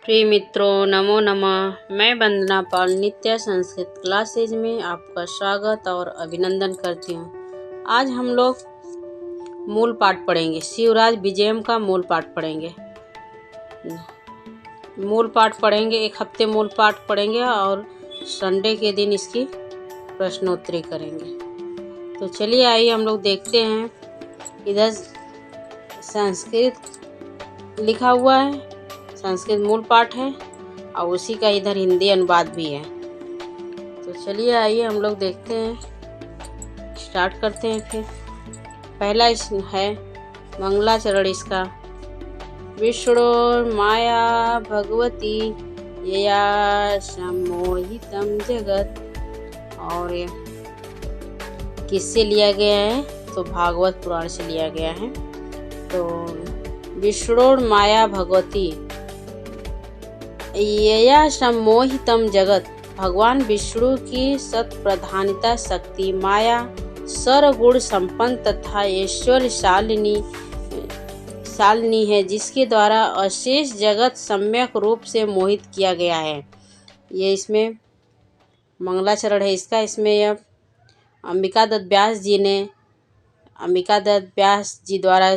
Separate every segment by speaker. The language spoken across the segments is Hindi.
Speaker 1: प्रिय मित्रों, नमो नमः। मैं वंदना पाल नित्य संस्कृत क्लासेज में आपका स्वागत और अभिनंदन करती हूँ। आज हम लोग मूल पाठ पढ़ेंगे। शिवराज विजयम का मूल पाठ पढ़ेंगे। एक हफ्ते मूल पाठ पढ़ेंगे और संडे के दिन इसकी प्रश्नोत्तरी करेंगे। तो चलिए आइए हम लोग देखते हैं। इधर संस्कृत लिखा हुआ है, संस्कृत मूल पाठ है और उसी का इधर हिंदी अनुवाद भी है। तो चलिए आइए हम लोग देखते हैं, स्टार्ट करते हैं। फिर पहला है मंगलाचरण इसका। विष्णु माया भगवती यया सम्मोहितम जगत। और ये किससे लिया गया है? तो भागवत पुराण से लिया गया है। तो विष्णु माया भगवती यया सम्मोहितम जगत, भगवान विष्णु की सत प्रधानिता शक्ति माया सर्वगुण संपन्न तथा ऐश्वर्य शालिनी है, जिसके द्वारा अशेष जगत सम्यक रूप से मोहित किया गया है। ये इसमें मंगलाचरण है इसका। इसमें यह अंबिका दत्त व्यास जी द्वारा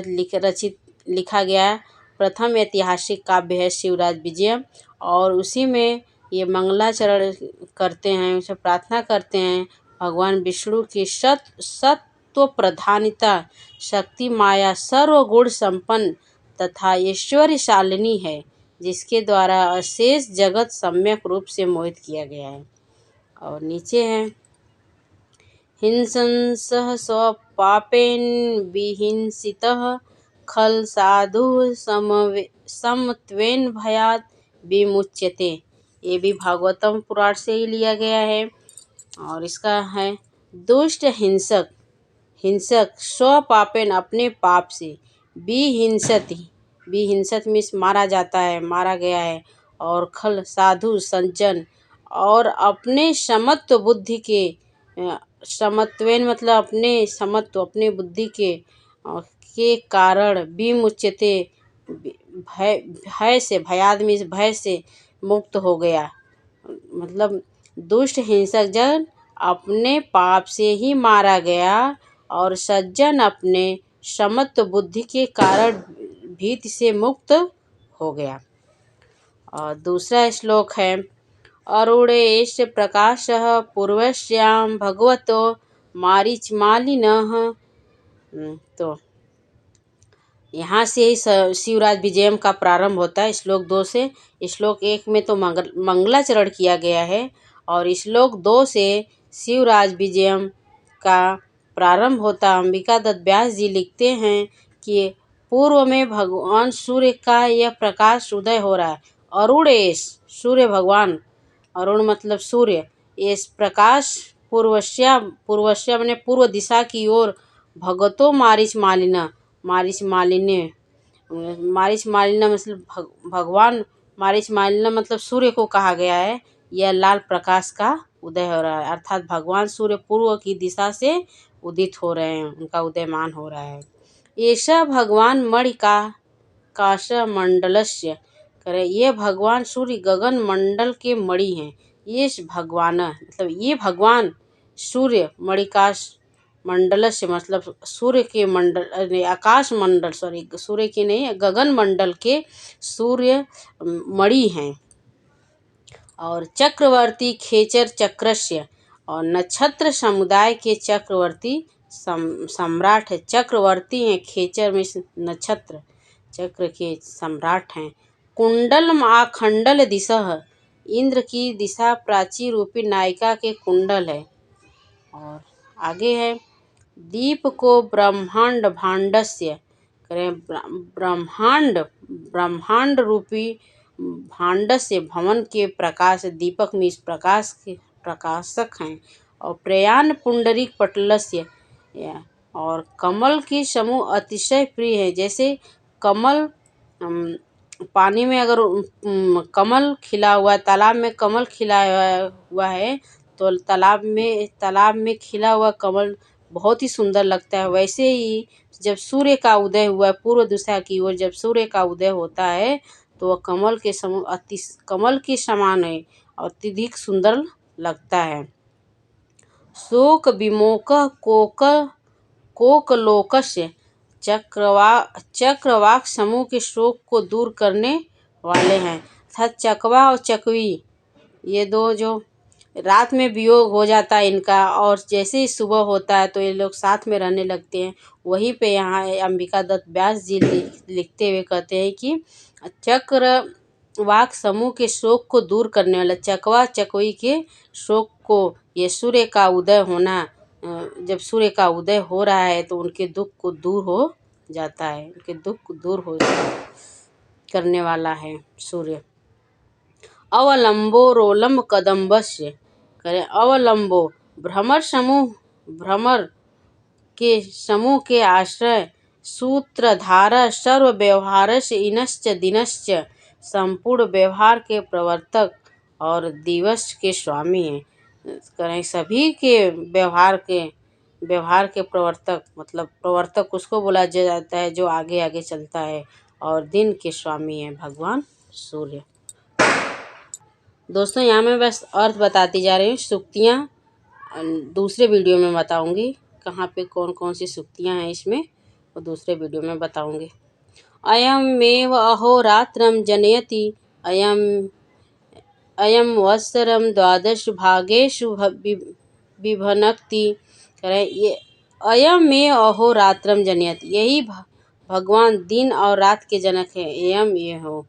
Speaker 1: लिखा गया प्रथम ऐतिहासिक काव्य है शिवराज विजयम। और उसी में ये मंगलाचरण करते हैं, उसे प्रार्थना करते हैं। भगवान विष्णु की सत्व प्रधानिता शक्ति माया सर्वगुण संपन्न तथा ऐश्वर्यशालिनी है, जिसके द्वारा अशेष जगत सम्यक रूप से मोहित किया गया है। और नीचे है हिंसंसः स्वपापेन विहिंसितः खल साधु समत्वेन भयात् विमुच्यते। ये भी भागवतम पुराण से ही लिया गया है। और इसका है दुष्ट हिंसक स्वपापेन अपने पाप से विहिंसत मीन्स मारा गया है। और खल साधु सज्जन और अपने समत्व बुद्धि के समत्वेन मतलब अपने बुद्धि के कारण विमुच्यते भय से, भयादमी भय से मुक्त हो गया। मतलब दुष्ट हिंसक जन अपने पाप से ही मारा गया और सज्जन अपने समत्व बुद्धि के कारण भीति से मुक्त हो गया। और दूसरा श्लोक है अरुणेश प्रकाशः पूर्वस्यां भगवतो मारीचमालिनः। तो यहाँ से ही शिवराज विजयम का प्रारंभ होता है, श्लोक 2 से। श्लोक 1 में तो मंगलाचरण किया गया है और श्लोक 2 से शिवराज विजयम का प्रारंभ होता। अंबिका दत्त व्यास जी लिखते हैं कि पूर्व में भगवान सूर्य का यह प्रकाश उदय हो रहा है। अरुणेश सूर्य भगवान, अरुण मतलब सूर्य। ये प्रकाश पूर्वस्या मैंने पूर्व दिशा की ओर भगवतो मारीचमालिन्य मतलब भगवान मारीचमालिन्य मतलब सूर्य को कहा गया है। यह लाल प्रकाश का उदय हो रहा है, अर्थात भगवान सूर्य पूर्व की दिशा से उदित हो रहे हैं, उनका उदयमान हो रहा है। ऐसा भगवान मणिकाश मंडलस्य करे, ये भगवान सूर्य गगन मंडल के मणि हैं। ये भगवान मतलब ये भगवान सूर्य मणिकाश मंडल से मतलब सूर्य के मंडल आकाश मंडल सूर्य के नहीं गगन मंडल के सूर्य मणि हैं। और चक्रवर्ती खेचर चक्रस्य और नक्षत्र समुदाय के चक्रवर्ती सम्राट है। चक्रवर्ती हैं, खेचर में नक्षत्र, चक्र के सम्राट हैं। कुंडल आखंडल दिशा, इंद्र की दिशा प्राची रूपी नायिका के कुंडल है। और आगे है दीप को ब्रह्मांड भांडस्य करें, ब्रह्मांड रूपी भांड से भवन के प्रकाश, दीपक में इस प्रकाश के प्रकाशक हैं। और प्रयाण पुंडरीक पटलस्य और कमल की समूह अतिशय प्रिय है। जैसे कमल पानी में अगर कमल खिला हुआ, तालाब में कमल खिला हुआ है तो तालाब में खिला हुआ कमल बहुत ही सुंदर लगता है। वैसे ही जब सूर्य का उदय हुआ पूर्व दिशा की ओर, जब सूर्य का उदय होता है तो वह कमल के समान है और अत्यधिक सुंदर लगता है। शोक विमोकः कोकलोकस्य चक्रवाक समूह के शोक को दूर करने वाले हैं तथा चकवा और चकवी ये दो जो रात में वियोग हो जाता है इनका और जैसे ही सुबह होता है तो ये लोग साथ में रहने लगते हैं। वहीं पे यहाँ अंबिका दत्त व्यास जी लिखते हुए कहते हैं कि चक्रवाक समूह के शोक को दूर करने वाला चकवा चकवी के शोक को ये सूर्य का उदय होना जब सूर्य का उदय हो रहा है तो उनके दुख को दूर हो जाता है, उनके दुख को दूर हो करने वाला है सूर्य। अवलंबो रोलम कदम्बस्य करें अवलंबो भ्रमर के आश्रय सूत्रधार सर्व व्यवहार से इनश्च दिनश्च संपूर्ण व्यवहार के प्रवर्तक और दिवस के स्वामी हैं। करें सभी के व्यवहार के प्रवर्तक मतलब प्रवर्तक उसको बोला जाता है जो आगे आगे चलता है और दिन के स्वामी है भगवान सूर्य। दोस्तों यहाँ मैं बस अर्थ बताती जा रही हूँ, सूक्तियाँ दूसरे वीडियो में बताऊंगी कहाँ पे कौन कौन सी सूक्तियाँ हैं इसमें वो दूसरे वीडियो में बताऊंगी। अयमेव अहोरात्रं जनयति अयम वत्सरं द्वादश भागेषु विभनक्ति करें ये अयमेव अहोरात्रं जनयति यही भगवान दिन और रात के जनक है। एयम ये हो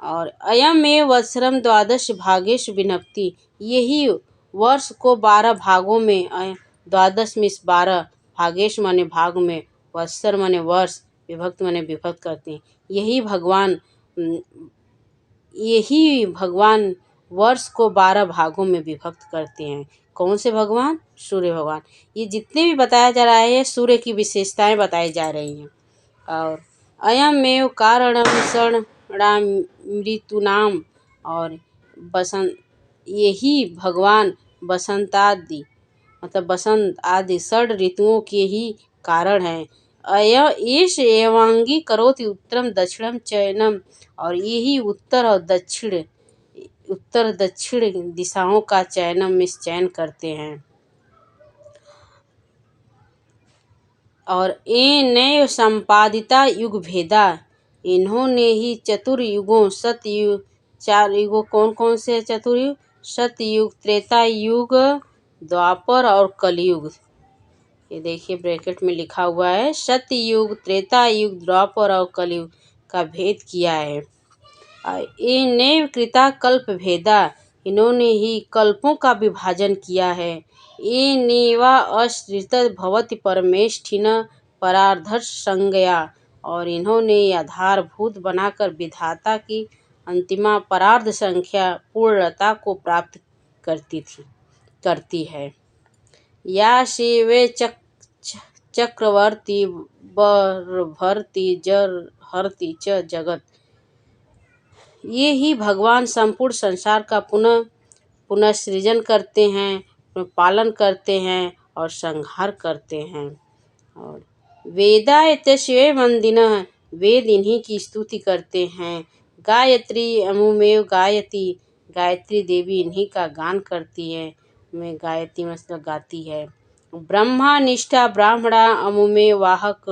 Speaker 1: और अयमेव वत्सरं द्वादश भागेषु विभक्ति यही वर्ष को 12 भागों में द्वादश में 12 भागेश माने भाग में वत्सर माने वर्ष विभक्त माने विभक्त करते हैं। यही भगवान वर्ष को 12 भागों में विभक्त करते हैं। कौन से भगवान? सूर्य भगवान। ये जितने भी बताया जा रहा है सूर्य की विशेषताएं बताई जा रही हैं। और अयमेव कारणम षडामृतूनाम और बसंत यही भगवान बसंतादि मतलब बसंत आदि 6 ऋतुओं के ही कारण हैं। ईश एवांगी करोति उत्तरम दक्षिणम चयनम और यही उत्तर दक्षिण दिशाओं का चयन करते हैं। और नैव संपादिता युग भेदा इन्होंने ही चतुर्युगों सतयुग 4 युगों कौन कौन से चतुर्युग? सतयुग त्रेता युग द्वापर और कलयुग। ये देखिए ब्रैकेट में लिखा हुआ है सतयुग त्रेता युग द्वापर और कलयुग का भेद किया है। ये नैव कृता कल्प भेदा इन्होंने ही कल्पों का विभाजन किया है। ये नेवा अश्रित भवति परमेष्ठिन परार्धर्ष संज्ञा और इन्होंने आधारभूत बनाकर विधाता की अंतिमा परार्ध संख्या पूर्णता को प्राप्त करती है। या शिवे चक्रवर्ती भरती जर हरती च जगत ये ही भगवान संपूर्ण संसार का पुनः सृजन करते हैं, पालन करते हैं और संहार करते हैं। और वेदायतस्वे वंदिनः वेद इन्हीं की स्तुति करते हैं। गायत्री अमुमेव गायती गायत्री देवी इन्हीं का गान करती है। मैं गायत्री मतलब गाती है। ब्रह्मा निष्ठा ब्राह्मणा अमुमे वाहक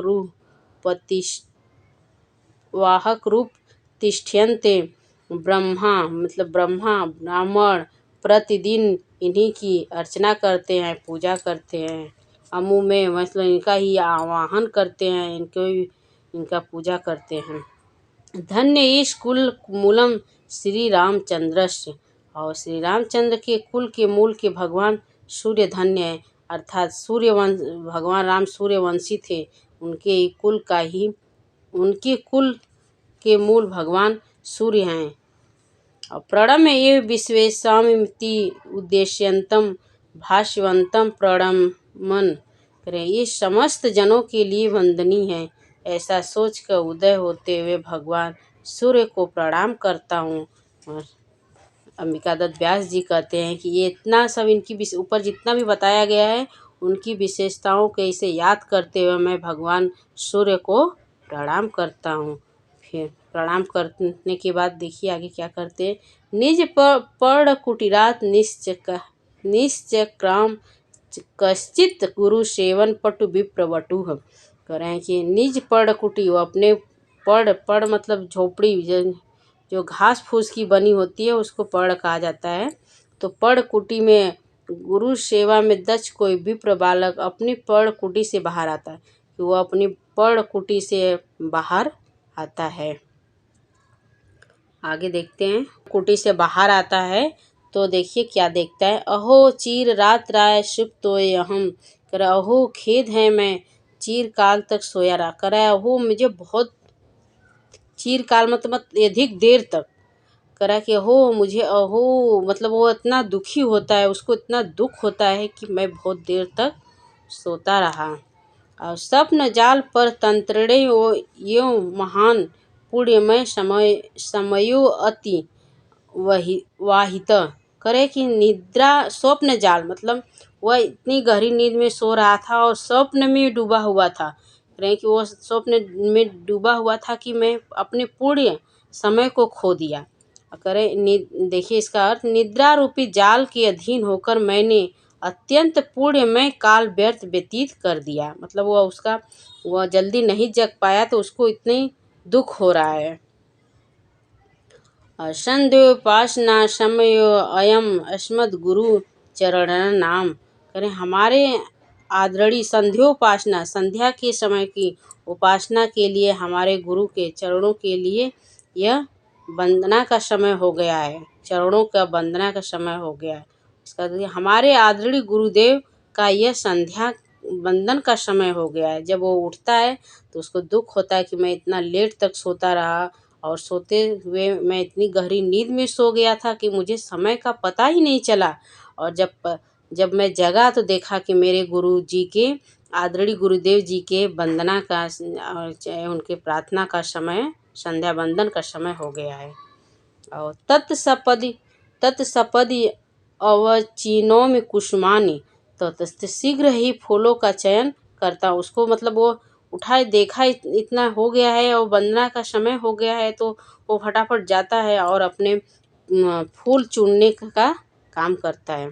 Speaker 1: रूप तिष्ठ्यन्ते ब्रह्मा मतलब ब्राह्मण प्रतिदिन इन्हीं की अर्चना करते हैं, पूजा करते हैं। अमु में मतलब इनका ही आवाहन करते हैं, इनका पूजा करते हैं। धन्य ईश कुल मूलम श्री रामचंद्रस्य और श्री रामचंद्र के कुल के मूल के भगवान सूर्य धन्य है। अर्थात सूर्यवंश भगवान राम सूर्यवंशी थे, उनके कुल के मूल भगवान सूर्य हैं। और प्रणम ये विश्वेशामिति उद्देश्यंतम भाष्यवंतम प्रणमन करें ये समस्त जनों के लिए वंदनीय है। ऐसा सोचकर उदय होते हुए भगवान सूर्य को प्रणाम करता हूँ। और अंबिका दत्त व्यास जी कहते हैं कि ये इतना सब इनकी ऊपर जितना भी बताया गया है उनकी विशेषताओं को इसे याद करते हुए मैं भगवान सूर्य को प्रणाम करता हूँ। फिर प्रणाम करने के बाद देखिए आगे क्या करते हैं। निज पर्ण कुटीरात निश्चक्राम कश्चित गुरु सेवन पटु विप्रवटुः। कह रहे हैं कि निज पर्ण कुटी, वो अपने पर्ण मतलब झोपड़ी, जो घास फूस की बनी होती है उसको पर्ण कहा जाता है। तो पर्ण कुटी में गुरु सेवा में दक्ष कोई विप्र बालक अपनी पर्ण कुटी से बाहर आता है, कि वो अपनी पर्ण कुटी से बाहर आता है। आगे देखते हैं, कुटी से बाहर आता है तो देखिए क्या देखता है। अहो चीर रात राय सुप्तोय अहम। कह रहा अहो खेद है, मैं चीर काल तक सोया रहा। कह रहा है अहो मुझे बहुत, चीर काल मतलब अधिक देर तक। कह रहा कि अहो मुझे, अहो मतलब वो इतना दुखी होता है, उसको इतना दुख होता है कि मैं बहुत देर तक सोता रहा। और स्वप्न जाल पर तंत्रिणे यो महान पुण्यमय समयो अति वाहित। करे कि निद्रा स्वप्न जाल मतलब वह इतनी गहरी नींद में सो रहा था और स्वप्न में डूबा हुआ था। करें कि वो स्वप्न में डूबा हुआ था कि मैं अपने पुण्य समय को खो दिया। करें देखिए इसका अर्थ, निद्रा रूपी जाल के अधीन होकर मैंने अत्यंत पुण्यमय काल व्यर्थ व्यतीत कर दिया। मतलब वह जल्दी नहीं जग पाया तो उसको इतनी दुख हो रहा है। संध्योपासना समयो अयम अस्मद गुरु चरण नाम। करें हमारे आदरणीय संध्योपासना, संध्या के समय की उपासना के लिए हमारे गुरु के चरणों के लिए यह वंदना का समय हो गया है, चरणों का वंदना का समय हो गया है। इसका हमारे आदरणीय गुरुदेव का यह संध्या वंदन का समय हो गया है। जब वो उठता है तो उसको दुख होता है कि मैं इतना लेट तक सोता रहा और सोते हुए मैं इतनी गहरी नींद में सो गया था कि मुझे समय का पता ही नहीं चला। और जब मैं जगा तो देखा कि मेरे गुरु जी के, आदरणीय गुरुदेव जी के वंदना का और उनके प्रार्थना का समय, संध्या वंदन का समय हो गया है। और तत्सपदि अवचिनोमि कुसुमानि, तो शीघ्र ही फूलों का चयन करता हूँ। उसको मतलब वो उठाए देखा इतना हो गया है और वंदना का समय हो गया है तो वो फटाफट जाता है और अपने फूल चुनने का काम करता है।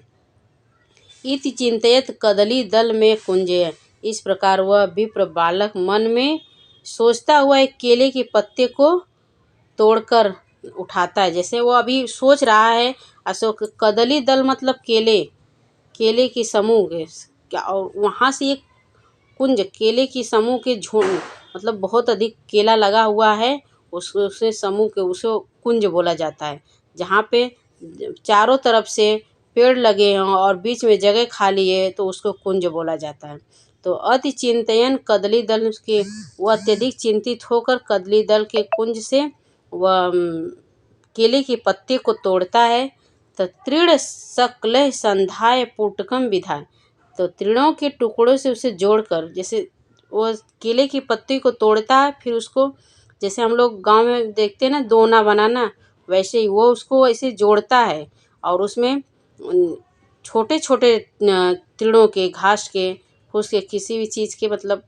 Speaker 1: इति चिंतयत कदली दल में कुंजय। इस प्रकार वह विप्र बालक मन में सोचता हुआ एक केले के पत्ते को तोड़कर उठाता है। जैसे वो अभी सोच रहा है, अशोक कदली दल मतलब केले के समूह क्या, और वहाँ से एक कुंज, केले की समूह के झुंड मतलब बहुत अधिक केला लगा हुआ है, उससे समूह के उसे कुंज बोला जाता है। जहाँ पे चारों तरफ से पेड़ लगे हों और बीच में जगह खाली है तो उसको कुंज बोला जाता है। तो अति चिंतयन कदली दल के, वह अत्यधिक चिंतित होकर कदली दल के कुंज से वह केले के पत्ते को तोड़ता है। तो तृण सकलह संधाय पुटकम विधाय। तो तृणों के टुकड़ों से उसे जोड़कर, जैसे वो केले के पत्ते को तोड़ता है फिर उसको, जैसे हम लोग गांव में देखते हैं ना दोना बनाना, वैसे ही वो उसको ऐसे जोड़ता है और उसमें छोटे छोटे तृणों के, घास के, फूस के, किसी भी चीज़ के मतलब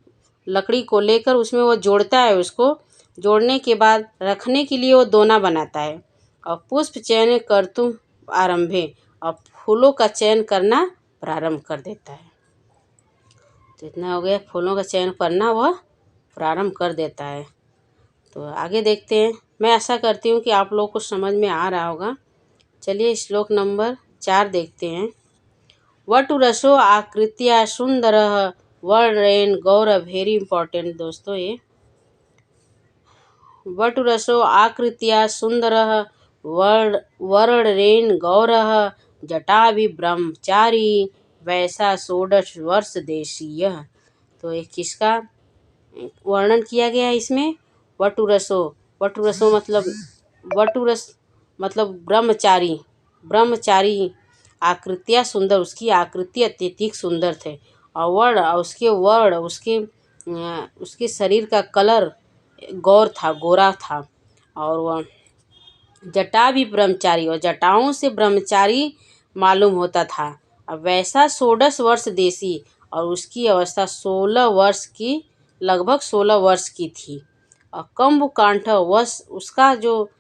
Speaker 1: लकड़ी को लेकर उसमें वो जोड़ता है। उसको जोड़ने के बाद रखने के लिए वो दोना बनाता है। और पुष्प चयन कर्तुम आरंभे, और फूलों का चयन करना प्रारंभ कर देता है। तो इतना हो गया, फूलों का चयन करना वह प्रारंभ कर देता है। तो आगे देखते हैं। मैं आशा करती हूँ कि आप लोगों को समझ में आ रहा होगा। चलिए श्लोक नंबर 4 देखते हैं। वटुरसो आकृत्या सुंदर वर्णेन गौर, वेरी इंपॉर्टेंट दोस्तों ये। वटुरसो आकृत्या सुंदर वर्णेन गौरः जटाभिब्रह्मचारी वैसा षोडश वर्ष देशीय। तो एक किसका वर्णन किया गया है इसमें? वटुरसो मतलब ब्रह्मचारी आकृतियाँ सुंदर, उसकी आकृति अत्यधिक सुंदर थे। और उसके शरीर का कलर गोरा था। और वह जटा भी ब्रह्मचारी, और जटाओं से ब्रह्मचारी मालूम होता था। अब वैसा 16 वर्ष देशी, और उसकी अवस्था 16 वर्ष की, लगभग 16 वर्ष की थी। कम्बुकांठ वह उसका जो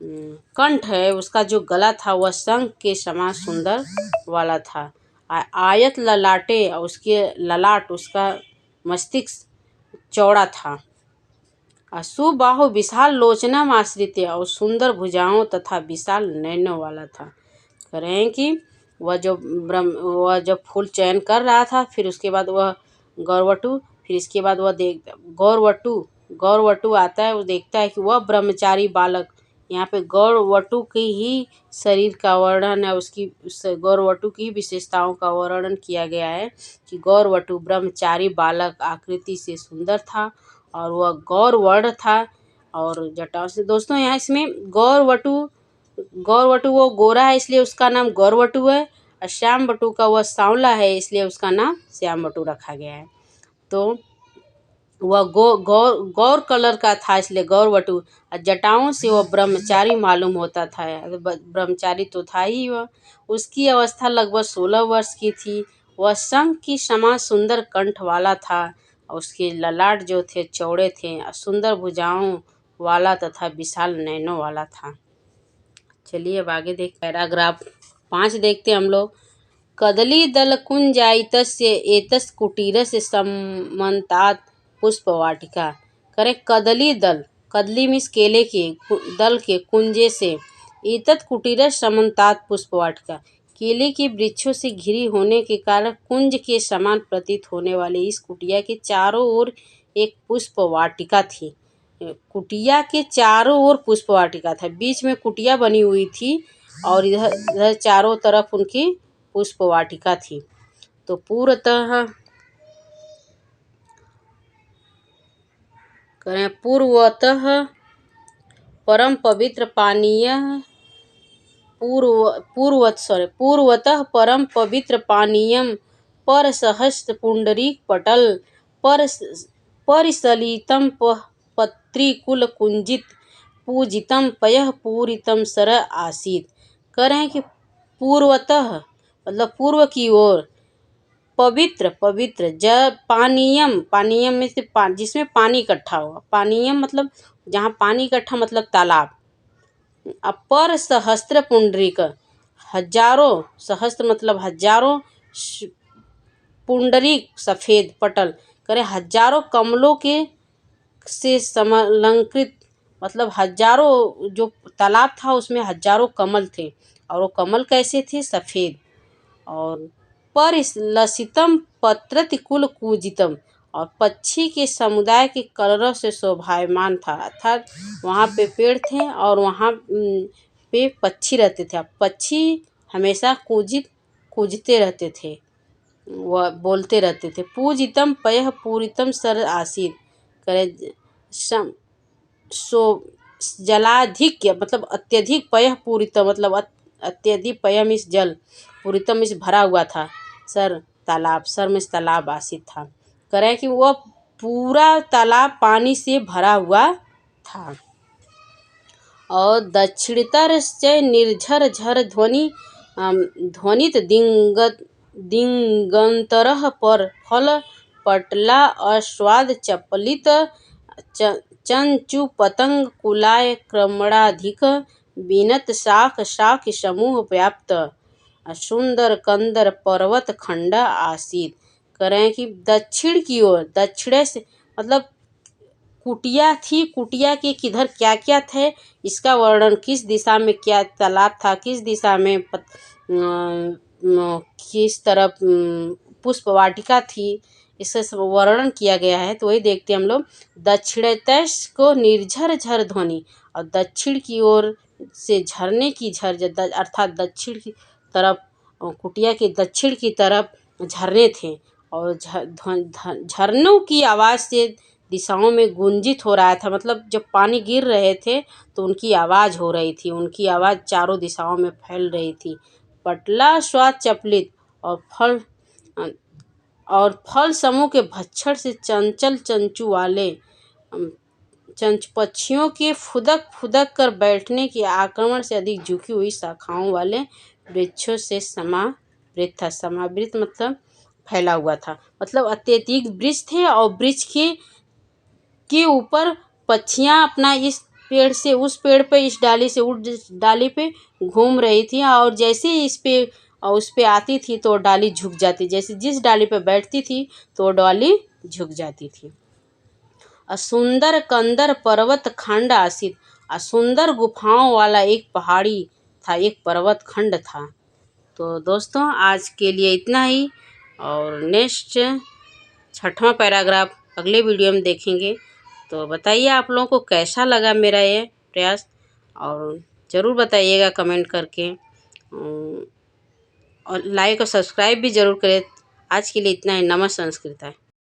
Speaker 1: कंठ है, उसका जो गला था वह शंख के समान सुंदर वाला था। आयत ललाटे, और उसके ललाट, उसका मस्तिष्क चौड़ा था। सुबाहु विशाल लोचना आश्रित, और सुंदर भुजाओं तथा विशाल नयनों वाला था। कह रहे हैं कि वह जब फूल चयन कर रहा था, फिर उसके बाद वह गौरवटु, फिर इसके बाद वह गौरवटु आता है, वो देखता है कि वह ब्रह्मचारी बालक, यहाँ पे गौरवटु की ही शरीर का वर्णन है, उसकी गौरवटु की विशेषताओं का वर्णन किया गया है कि गौरवटु ब्रह्मचारी बालक आकृति से सुंदर था, और वह गौरवर्ण था और जटाओं से। दोस्तों यहाँ इसमें गौरवटु वो गोरा है इसलिए उसका नाम गौरवटु है, और श्याम बटु का वह सांवला है इसलिए उसका नाम श्याम बटु रखा गया है। तो वह गौर कलर का था इसलिए गौरवटु, और जटाओं से वह ब्रह्मचारी मालूम होता था। ब्रह्मचारी तो था ही वह। उसकी अवस्था लगभग 16 वर्ष की थी। वह शंख की समान सुंदर कंठ वाला था, और उसके ललाट जो थे चौड़े थे, सुंदर भुजाओं वाला तथा विशाल नयनों वाला था। चलिए अब आगे पैराग्राफ 5 देखते हैं हम लोग। कदली दल कुंजायितस्य एतस् कुटीरस्य समन्तात् पुष्पवाटिका। करें कदली दल, कदली मीन्स केले के दल के कुंजे से, एतत् कुटीर समन्तात् पुष्पवाटिका, केले के वृक्षों से घिरी होने के कारण कुंज के समान प्रतीत होने वाले इस कुटिया के चारों ओर एक पुष्पवाटिका थी। कुटिया के चारों ओर पुष्पवाटिका था, बीच में कुटिया बनी हुई थी और इधर चारों तरफ उनकी पुष्पवाटिका थी। तो पूर्वतः परम पवित्र पानीय पूर्वतः परम पवित्र पानीयम पर सहस्त्र पुंडरीक पटल परिसलितम पत्रिकुल कुंजित पूजितम पयः पूरितम सर आसीत। कह रहे हैं कि पूर्वतः मतलब पूर्व की ओर, पवित्र जब पानीयम में से जिसमें पानी इकट्ठा हुआ, पानीयम मतलब जहाँ पानी इकट्ठा मतलब तालाब। अपर सहस्त्र पुंडरीक, हजारों, सहस्त्र मतलब हजारों, पुंडरीक सफेद पटल, करे हजारों कमलों के से समलंकृत, मतलब हजारों, जो तालाब था उसमें हजारों कमल थे, और वो कमल कैसे थे? सफेद। और परिलसितम पत्रतिकुल कूजितम, और पक्षी के समुदाय के कलरव से शोभायमान था, अर्थात वहाँ पे पेड़ थे और वहाँ पे पक्षी रहते थे। पक्षी हमेशा कूजते रहते थे, वह बोलते रहते थे। पूजितम पयः पूरितम सर आसीत, करे जलाधिक्य मतलब अत्यधिक, पयः पूरितम मतलब अत्यधिक, पयः मीन्स जल, पूरितम मीन्स भरा हुआ था, सर तालाब, सर मीन्स तालाब आसित था। करें कि वह पूरा तालाब पानी से भरा हुआ था। और दक्षिणतर से निर्झर झर ध्वनित दिगंतरः पर फल पटला अस्वाद चपलित चंचु पतंग कुलाय क्रमणाधिक बीनत शाख समूह व्याप्त सुंदर कंदर पर्वत खंड आसीत। करें कि दक्षिण की ओर, दक्षिण से मतलब कुटिया थी, कुटिया के किधर क्या क्या थे इसका वर्णन, किस दिशा में क्या तालाब था, किस दिशा में किस तरफ पुष्पवाटिका थी, इससे सब वर्णन किया गया है। तो वही देखते हैं हम लोग। दक्षिणतः को निर्झर झर ध्वनि, और दक्षिण की ओर से झरने की झर, अर्थात दक्षिण की तरफ, कुटिया के दक्षिण की तरफ झरने थे, और झरनों की आवाज़ से दिशाओं में गुंजित हो रहा था, मतलब जब पानी गिर रहे थे तो उनकी आवाज़ हो रही थी, उनकी आवाज़ चारों दिशाओं में फैल रही थी। पटला स्वाद चपलित, और फल समूह के भक्षण से चंचल चंचू वाले पक्षियों के फुदक फुदक कर बैठने के आक्रमण से अधिक झुकी हुई शाखाओं वाले वृक्षों से समावृत था। समावृत मतलब फैला हुआ था, मतलब अत्यधिक वृक्ष थे और वृक्ष के ऊपर पक्षियाँ अपना इस पेड़ से उस पेड़ पे, इस डाली से उस डाली पे घूम रही थी, और जैसे ही इस पे उस पे आती थी तो डाली झुक जाती, जैसे जिस डाली पे बैठती थी तो डाली झुक जाती थी। सुंदर कंदर पर्वत खंड आसित, सुंदर गुफाओं वाला एक पहाड़ी था, एक पर्वत खंड था। तो दोस्तों आज के लिए इतना ही, और नेक्स्ट 6वां पैराग्राफ अगले वीडियो में देखेंगे। तो बताइए आप लोगों को कैसा लगा मेरा ये प्रयास, और ज़रूर बताइएगा कमेंट करके, और लाइक और सब्सक्राइब भी ज़रूर करें। आज के लिए इतना ही। नमः संस्कृत है।